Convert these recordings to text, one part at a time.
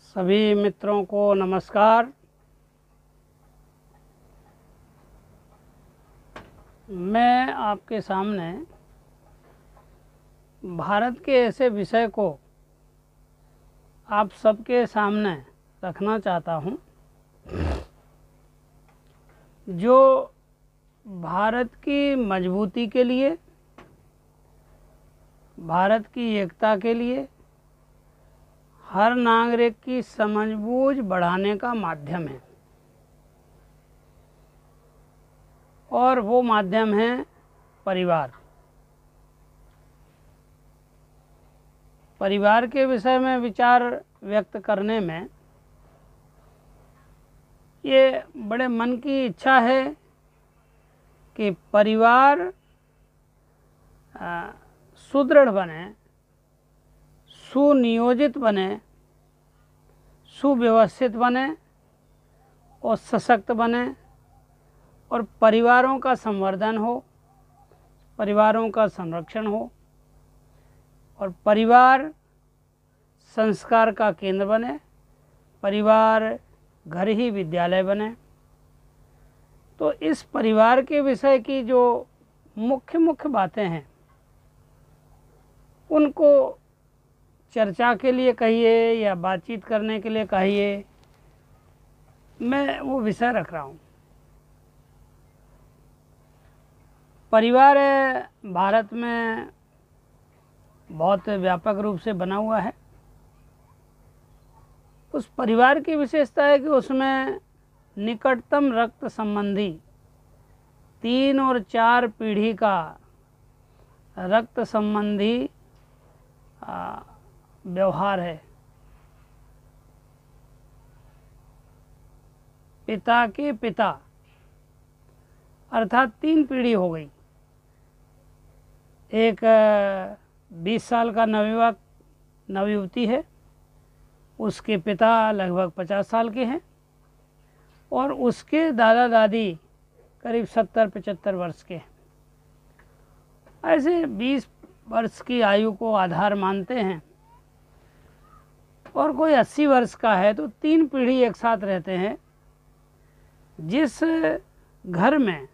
सभी मित्रों को नमस्कार। मैं आपके सामने भारत के ऐसे विषय को आप सबके सामने रखना चाहता हूं जो भारत की मजबूती के लिए, भारत की एकता के लिए, हर नागरिक की समझबूझ बढ़ाने का माध्यम है। और वो माध्यम है परिवार। परिवार के विषय में विचार व्यक्त करने में ये बड़े मन की इच्छा है कि परिवार सुदृढ़ बने, सुनियोजित बने, सुव्यवस्थित बने और सशक्त बने और परिवारों का संवर्धन हो, परिवारों का संरक्षण हो और परिवार संस्कार का केंद्र बने, परिवार घर ही विद्यालय बने। तो इस परिवार के विषय की जो मुख्य बातें हैं उनको चर्चा के लिए कहिए या बातचीत करने के लिए कहिए, मैं वो विषय रख रहा हूँ। परिवार भारत में बहुत व्यापक रूप से बना हुआ है। उस परिवार की विशेषता है कि उसमें निकटतम रक्त संबंधी 3 और 4 पीढ़ी का रक्त संबंधी व्यवहार है। पिता के पिता अर्थात 3 पीढ़ी हो गई। एक 20 साल का नवयुवक नवयुवती है, उसके पिता लगभग 50 साल के हैं और उसके दादा दादी करीब 70-75 वर्ष के हैं। ऐसे 20 वर्ष की आयु को आधार मानते हैं और कोई 80 वर्ष का है तो 3 पीढ़ी एक साथ रहते हैं। जिस घर में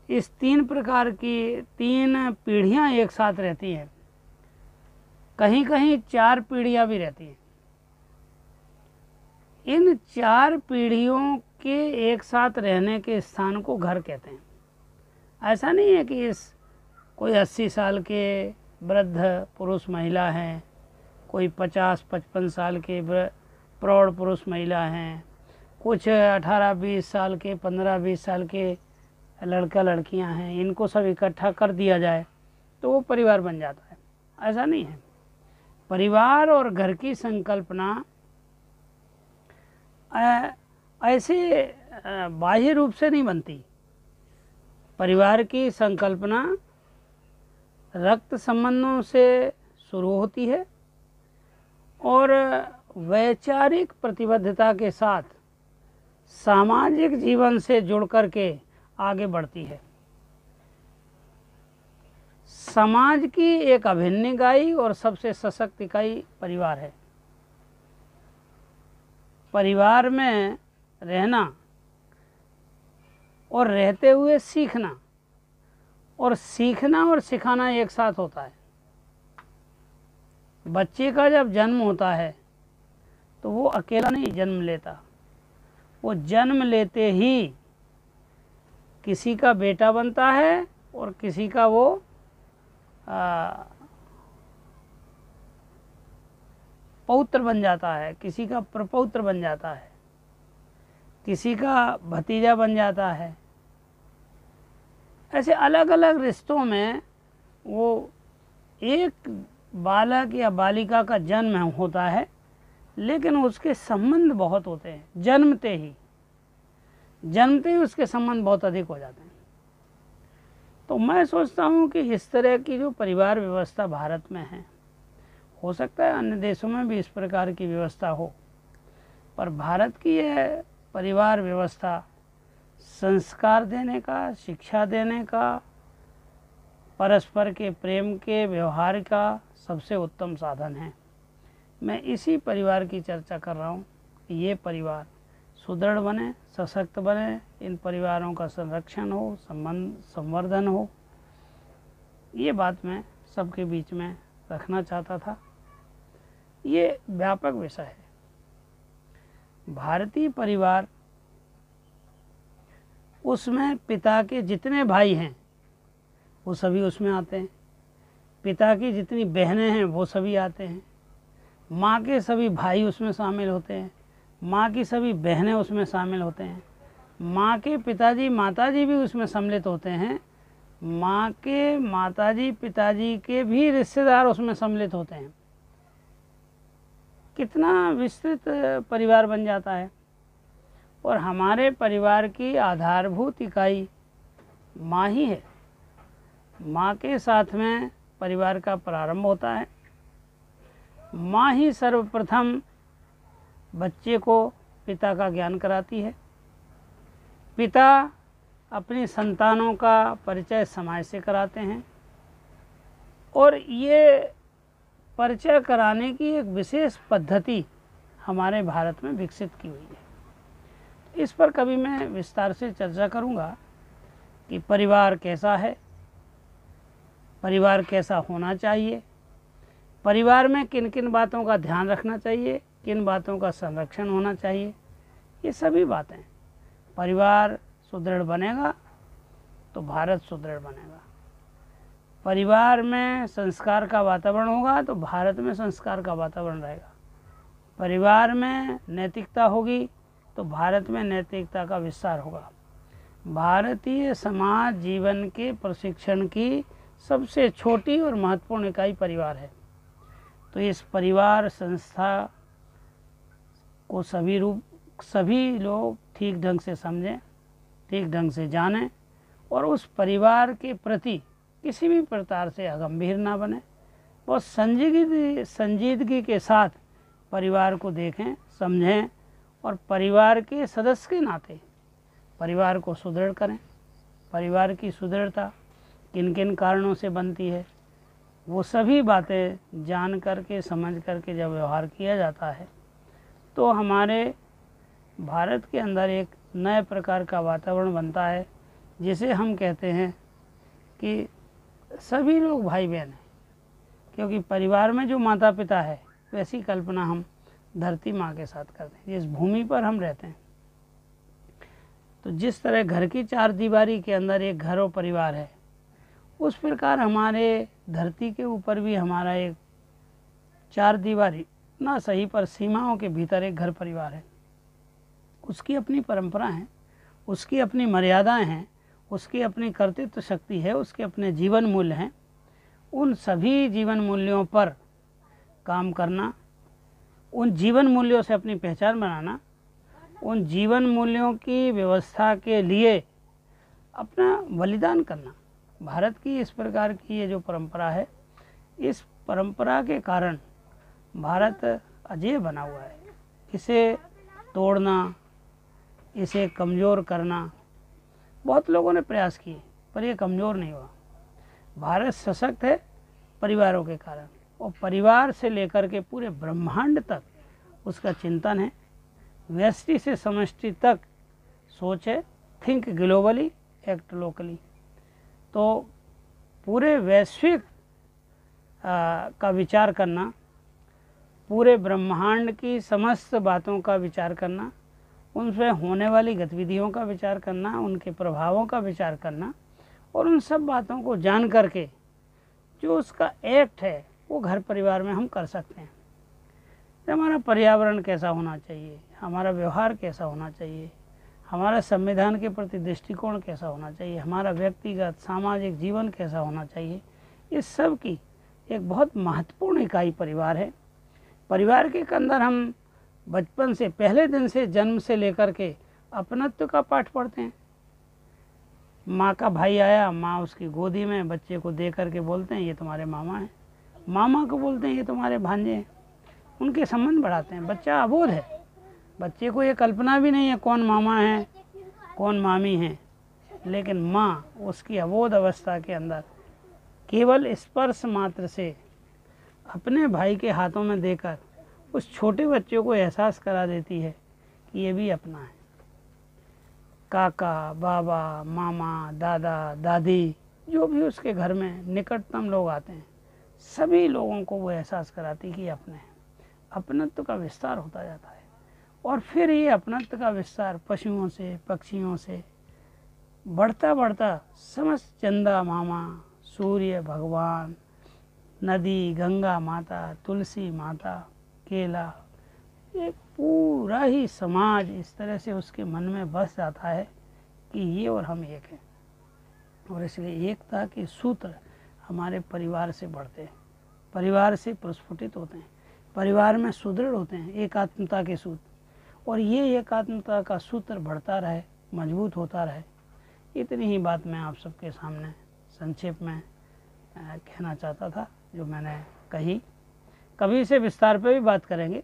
इस 3 प्रकार की 3 पीढ़ियां एक साथ रहती हैं, कहीं कहीं 4 पीढ़ियां भी रहती हैं। इन 4 पीढ़ियों के एक साथ रहने के स्थान को घर कहते हैं। ऐसा नहीं है कि इस कोई 80 साल के वृद्ध पुरुष महिला हैं, कोई 50-55 साल के प्रौढ़ पुरुष महिला हैं, कुछ 18-20 साल के 15-20 साल के लड़का लड़कियां हैं, इनको सब इकट्ठा कर दिया जाए तो वो परिवार बन जाता है। ऐसा नहीं है। परिवार और घर की संकल्पना ऐसे बाह्य रूप से नहीं बनती। परिवार की संकल्पना रक्त संबंधों से शुरू होती है और वैचारिक प्रतिबद्धता के साथ सामाजिक जीवन से जुड़ करके आगे बढ़ती है। समाज की एक अभिन्न इकाई और सबसे सशक्त इकाई परिवार है। परिवार में रहना और रहते हुए सीखना और सीखना और सिखाना एक साथ होता है। बच्चे का जब जन्म होता है तो वो अकेला नहीं जन्म लेता, वो जन्म लेते ही किसी का बेटा बनता है और किसी का वो पौत्र बन जाता है, किसी का प्रपौत्र बन जाता है, किसी का भतीजा बन जाता है। ऐसे अलग अलग रिश्तों में वो एक बालक या बालिका का जन्म होता है, लेकिन उसके संबंध बहुत होते हैं। जन्मते ही उसके संबंध बहुत अधिक हो जाते हैं। तो मैं सोचता हूँ कि इस तरह की जो परिवार व्यवस्था भारत में है, हो सकता है अन्य देशों में भी इस प्रकार की व्यवस्था हो, पर भारत की यह परिवार व्यवस्था संस्कार देने का, शिक्षा देने का, परस्पर के प्रेम के व्यवहार का सबसे उत्तम साधन है। मैं इसी परिवार की चर्चा कर रहा हूँ कि ये परिवार सुदृढ़ बने, सशक्त बने, इन परिवारों का संरक्षण हो, संवर्धन हो। ये बात मैं सबके बीच में रखना चाहता था। ये व्यापक विषय है। भारतीय परिवार, उसमें पिता के जितने भाई हैं वो सभी उसमें आते हैं, पिता की जितनी बहनें हैं वो सभी आते हैं, माँ के सभी भाई उसमें शामिल होते हैं, माँ की सभी बहनें उसमें शामिल होते हैं, माँ के पिताजी माताजी भी उसमें सम्मिलित होते हैं, माँ के माताजी पिताजी के भी रिश्तेदार उसमें सम्मिलित होते हैं। कितना विस्तृत परिवार बन जाता है। और हमारे परिवार की आधारभूत इकाई माँ ही है। माँ के साथ में परिवार का प्रारंभ होता है। माँ ही सर्वप्रथम बच्चे को पिता का ज्ञान कराती है। पिता अपनी संतानों का परिचय समाज से कराते हैं और ये परिचय कराने की एक विशेष पद्धति हमारे भारत में विकसित की हुई है। इस पर कभी मैं विस्तार से चर्चा करूंगा कि परिवार कैसा है, परिवार कैसा होना चाहिए, परिवार में किन किन बातों का ध्यान रखना चाहिए, किन बातों का संरक्षण होना चाहिए। ये सभी बातें, परिवार सुदृढ़ बनेगा तो भारत सुदृढ़ बनेगा। परिवार में संस्कार का वातावरण होगा तो भारत में संस्कार का वातावरण रहेगा। परिवार में नैतिकता होगी तो भारत में नैतिकता का विस्तार होगा। भारतीय समाज जीवन के प्रशिक्षण की सबसे छोटी और महत्वपूर्ण इकाई परिवार है। तो इस परिवार संस्था को सभी लोग ठीक ढंग से समझें, ठीक ढंग से जानें और उस परिवार के प्रति किसी भी प्रकार से अगंभीर ना बने। बहुत संजीदगी के साथ परिवार को देखें, समझें और परिवार के सदस्य के नाते परिवार को सुदृढ़ करें। परिवार की सुदृढ़ता किन किन कारणों से बनती है, वो सभी बातें जान करके समझ करके जब व्यवहार किया जाता है तो हमारे भारत के अंदर एक नए प्रकार का वातावरण बनता है, जिसे हम कहते हैं कि सभी लोग भाई बहन हैं। क्योंकि परिवार में जो माता पिता है वैसी कल्पना हम धरती माँ के साथ करते हैं, जिस भूमि पर हम रहते हैं। तो जिस तरह घर की चार दीवारी के अंदर एक घर और परिवार है, उस प्रकार हमारे धरती के ऊपर भी हमारा एक चार दीवारी ना सही पर सीमाओं के भीतर एक घर परिवार है। उसकी अपनी परंपरा है, उसकी अपनी मर्यादाएं हैं, उसकी अपनी कर्तृत्व शक्ति है, उसके अपने जीवन मूल्य हैं। उन सभी जीवन मूल्यों पर काम करना, उन जीवन मूल्यों से अपनी पहचान बनाना, उन जीवन मूल्यों की व्यवस्था के लिए अपना बलिदान करना, भारत की इस प्रकार की ये जो परंपरा है, इस परंपरा के कारण भारत अजेय बना हुआ है। इसे तोड़ना, इसे कमज़ोर करना बहुत लोगों ने प्रयास किए, पर यह कमज़ोर नहीं हुआ। भारत सशक्त है परिवारों के कारण, और परिवार से लेकर के पूरे ब्रह्मांड तक उसका चिंतन है। व्यष्टि से समष्टि तक सोच है, थिंक ग्लोबली एक्ट लोकली। तो पूरे वैश्विक का विचार करना, पूरे ब्रह्मांड की समस्त बातों का विचार करना, उनसे होने वाली गतिविधियों का विचार करना, उनके प्रभावों का विचार करना और उन सब बातों को जान करके जो उसका एक्ट है वो घर परिवार में हम कर सकते हैं। हमारा पर्यावरण कैसा होना चाहिए, हमारा व्यवहार कैसा होना चाहिए, हमारा संविधान के प्रति दृष्टिकोण कैसा होना चाहिए, हमारा व्यक्तिगत सामाजिक जीवन कैसा होना चाहिए, इस सब की एक बहुत महत्वपूर्ण इकाई परिवार है। परिवार के अंदर हम बचपन से, पहले दिन से, जन्म से लेकर के अपनत्व का पाठ पढ़ते हैं। माँ का भाई आया, माँ उसकी गोदी में बच्चे को दे करके बोलते हैं ये तुम्हारे मामा हैं, मामा को बोलते हैं ये तुम्हारे भांजे हैं। उनके संबंध बढ़ाते हैं। बच्चा अबोध है, बच्चे को ये कल्पना भी नहीं है कौन मामा है कौन मामी है, लेकिन माँ उसकी अबोध अवस्था के अंदर केवल स्पर्श मात्र से अपने भाई के हाथों में देकर उस छोटे बच्चे को एहसास करा देती है कि ये भी अपना है। काका, बाबा, मामा, दादा, दादी, जो भी उसके घर में निकटतम लोग आते हैं, सभी लोगों को वो एहसास कराती कि अपने हैं। अपनत्व का विस्तार होता जाता है और फिर ये अपनत्व का विस्तार पशुओं से, पक्षियों से बढ़ता बढ़ता समस्त चंदा मामा, सूर्य भगवान, नदी, गंगा माता, तुलसी माता, केला, एक पूरा ही समाज इस तरह से उसके मन में बस जाता है कि ये और हम एक हैं। और इसलिए एकता के सूत्र हमारे परिवार से बढ़ते हैं, परिवार से प्रस्फुटित होते हैं, परिवार में सुदृढ़ होते हैं एकात्मता के सूत्र। और ये एकात्मता का सूत्र बढ़ता रहे, मजबूत होता रहे। इतनी ही बात मैं आप सबके सामने संक्षेप में कहना चाहता था, जो मैंने कही। कभी इसे विस्तार पे भी बात करेंगे।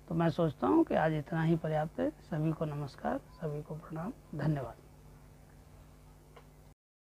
तो मैं सोचता हूँ कि आज इतना ही पर्याप्त है। सभी को नमस्कार, सभी को प्रणाम, धन्यवाद।